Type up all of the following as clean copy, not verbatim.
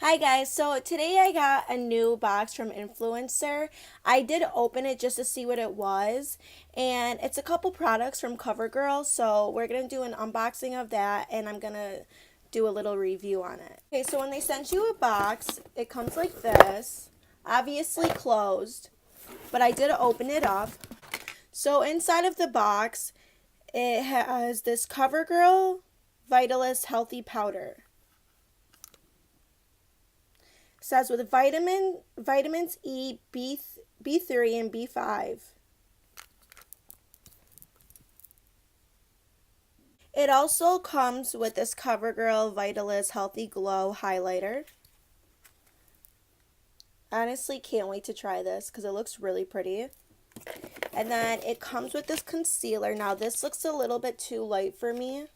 Hi guys, so today I got a new box from Influencer. I did open it just to see what it was, and it's a couple products from Covergirl, so we're going to do an unboxing of that, and I'm going to do a little review on it. Okay, so when they send you a box, it comes like this, obviously closed, but I did open it up. So inside of the box, it has this Covergirl Vitalist Healthy Powder. Says with vitamins E, B3, and B5. It also comes with this CoverGirl Vitalist Healthy Glow highlighter. Honestly, can't wait to try this because it looks really pretty. And then it comes with this concealer. Now this looks a little bit too light for me,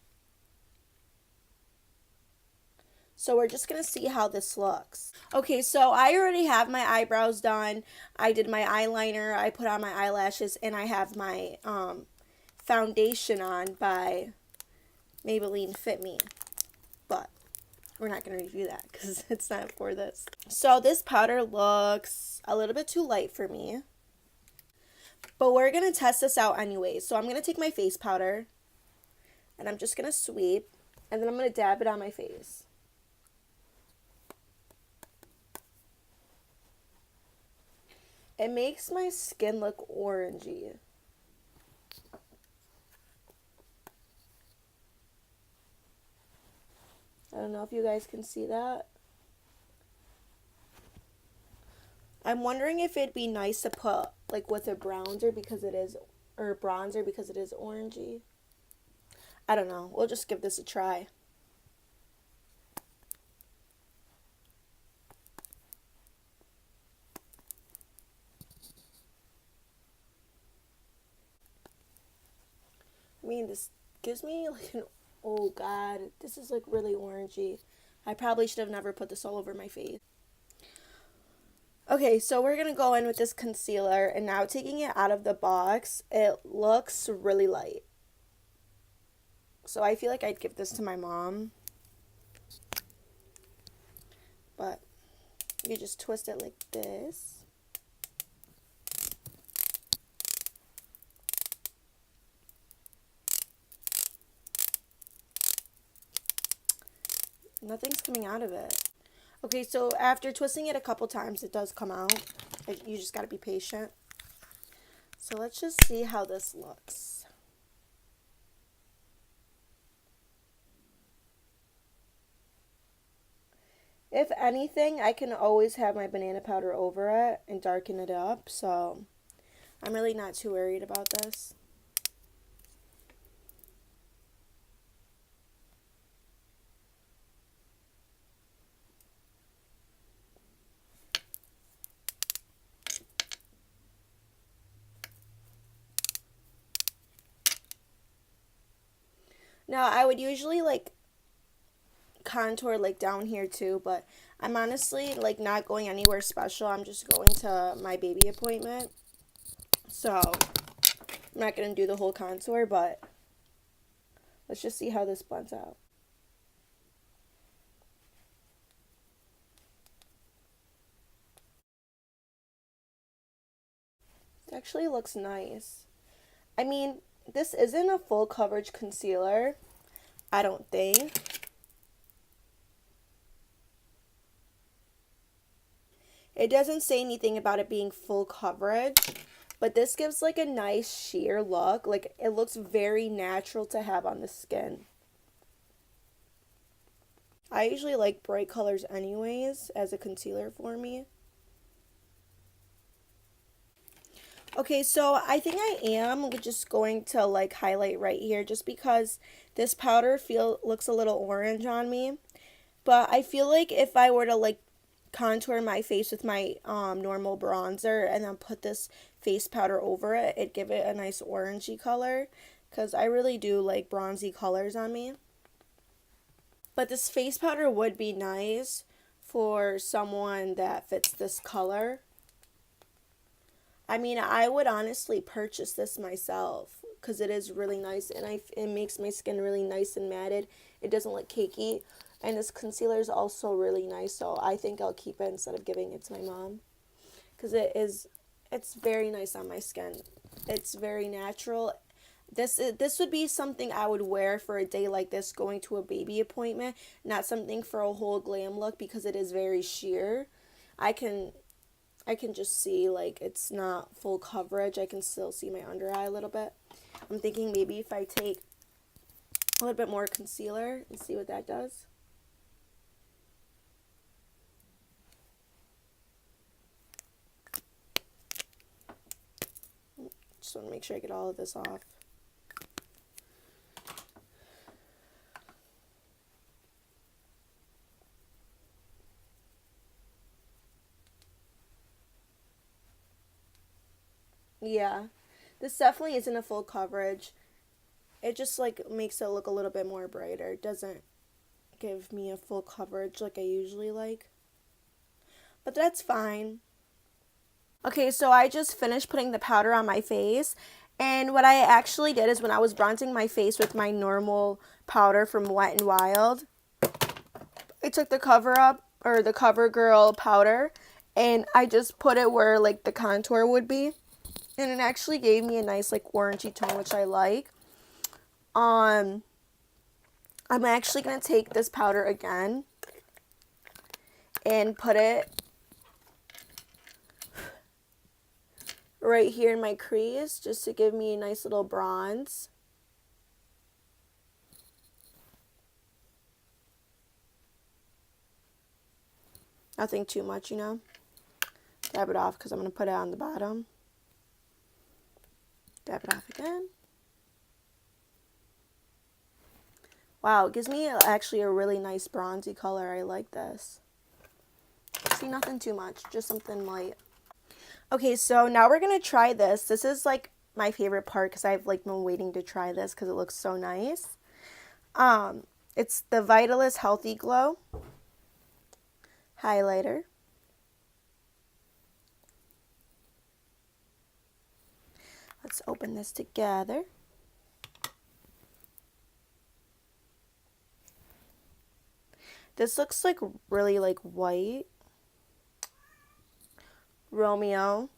so we're just going to see how this looks. Okay, so I already have my eyebrows done. I did my eyeliner. I put on my eyelashes. And I have my foundation on by Maybelline Fit Me. But we're not going to review that because it's not for this. So this powder looks a little bit too light for me. But we're going to test this out anyway. So I'm going to take my face powder. And I'm just going to sweep. And then I'm going to dab it on my face. It makes my skin look orangey. I don't know if you guys can see that. I'm wondering if it'd be nice to put like with a bronzer because it is, or bronzer because it is orangey. I don't know. We'll just give this a try. I mean, this gives me like an, oh god, this is like really orangey. I probably should have never put this all over my face. Okay, so we're going to go in with this concealer, and now taking it out of the box, it looks really light. So I feel like I'd give this to my mom. But you just twist it like this. Nothing's coming out of it. Okay, so after twisting it a couple times, it does come out. You just gotta be patient. So let's just see how this looks. If anything, I can always have my banana powder over it and darken it up, so I'm really not too worried about this. Now, I would usually like contour like down here too, but I'm honestly like not going anywhere special. I'm just going to my baby appointment. So, I'm not going to do the whole contour, but let's just see how this blends out. It actually looks nice. I mean, this isn't a full coverage concealer, I don't think. It doesn't say anything about it being full coverage, but this gives like a nice sheer look. Like, it looks very natural to have on the skin. I usually like bright colors anyways as a concealer for me. Okay, so I think I am just going to like highlight right here just because this powder looks a little orange on me. But I feel like if I were to like contour my face with my normal bronzer and then put this face powder over it, it'd give it a nice orangey color because I really do like bronzy colors on me. But this face powder would be nice for someone that fits this color. I mean, I would honestly purchase this myself because it is really nice, and it makes my skin really nice and matted. It doesn't look cakey, And this concealer is also really nice, so I think I'll keep it instead of giving it to my mom. Because it's very nice on my skin. It's very natural. This would be something I would wear for a day like this, going to a baby appointment, not something for a whole glam look because it is very sheer. I can I can just see like it's not full coverage. I can still see my under eye a little bit. I'm thinking maybe if I take a little bit more concealer and see what that does. Just want to make sure I get all of this off. Yeah, this definitely isn't a full coverage. It just like makes it look a little bit more brighter. It doesn't give me a full coverage like I usually like. But that's fine. Okay, so I just finished putting the powder on my face. And what I actually did is when I was bronzing my face with my normal powder from Wet n Wild, I took the Cover Up or the Covergirl powder and I just put it where like the contour would be. And it actually gave me a nice like orangey tone, which I like. I'm actually going to take this powder again and put it right here in my crease just to give me a nice little bronze. Nothing too much, you know. Dab it off because I'm going to put it on the bottom. Dab it off again. Wow, it gives me actually a really nice bronzy color. I like this. See, nothing too much, just something light. Okay, so now we're going to try this. This is like my favorite part because I've like been waiting to try this because it looks so nice. It's the Vitalist Healthy Glow highlighter. Let's open this together. This looks like really like white. Romeo.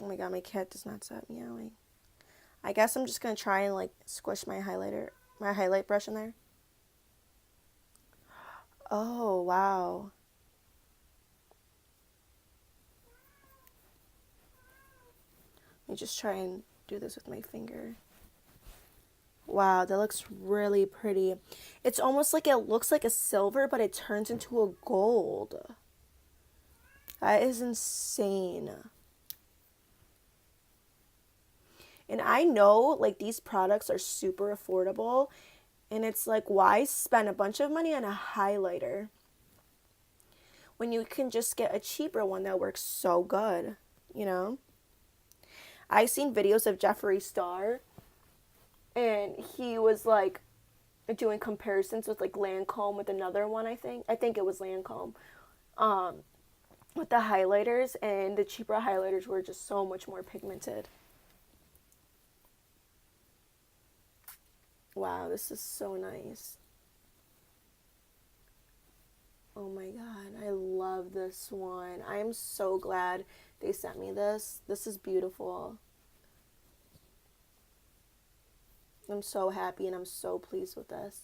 Oh my god, my cat does not stop meowing. I guess I'm just going to try and like squish my highlight brush in there. Oh, wow. Let me just try and do this with my finger. Wow, that looks really pretty. It's almost like it looks like a silver, but it turns into a gold. That is insane. And I know like these products are super affordable, and it's like, why spend a bunch of money on a highlighter when you can just get a cheaper one that works so good, you know? I've seen videos of Jeffree Star, and he was like doing comparisons with like Lancome with another one. I think it was Lancome, with the highlighters, and the cheaper highlighters were just so much more pigmented. Wow, this is so nice. Oh my god, I love this one. I am so glad they sent me this. This is beautiful. I'm so happy and I'm so pleased with this.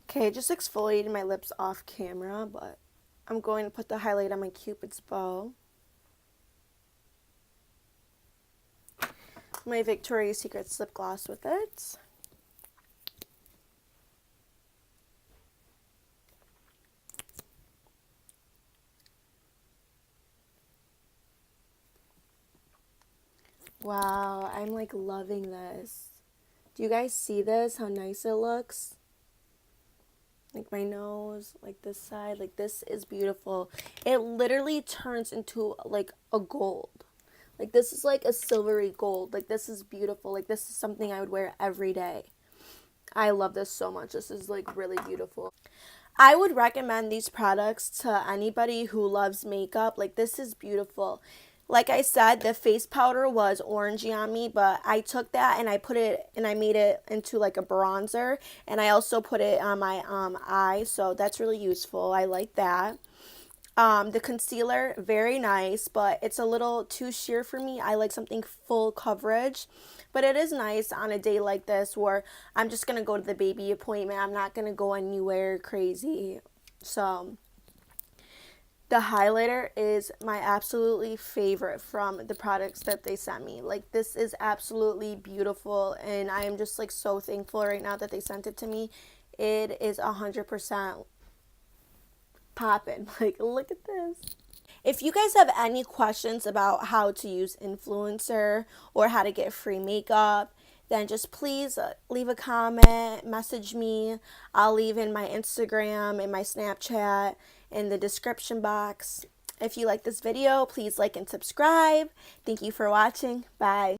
Okay, I just exfoliated my lips off camera, but I'm going to put the highlight on my Cupid's bow. My Victoria's Secret lip gloss with it. Wow, I'm like loving this. Do you guys see this? How nice it looks? Like my nose, like this side, like this is beautiful. It literally turns into like a gold. Like this is like a silvery gold. Like this is beautiful. Like this is something I would wear every day. I love this so much. This is like really beautiful. I would recommend these products to anybody who loves makeup. Like this is beautiful. Like I said, the face powder was orangey on me, but I took that and I put it and I made it into like a bronzer, and I also put it on my eye, so that's really useful. I like that. The concealer, very nice, but it's a little too sheer for me. I like something full coverage, but it is nice on a day like this where I'm just gonna go to the baby appointment. I'm not gonna go anywhere crazy. So the highlighter is my absolutely favorite from the products that they sent me. Like, this is absolutely beautiful, and I am just like so thankful right now that they sent it to me. It is 100% popping. Like, look at this. If you guys have any questions about how to use Influencer or how to get free makeup, then just please leave a comment, message me. I'll leave in my Instagram and my Snapchat in the description box. If you like this video, please like and subscribe. Thank you for watching. Bye.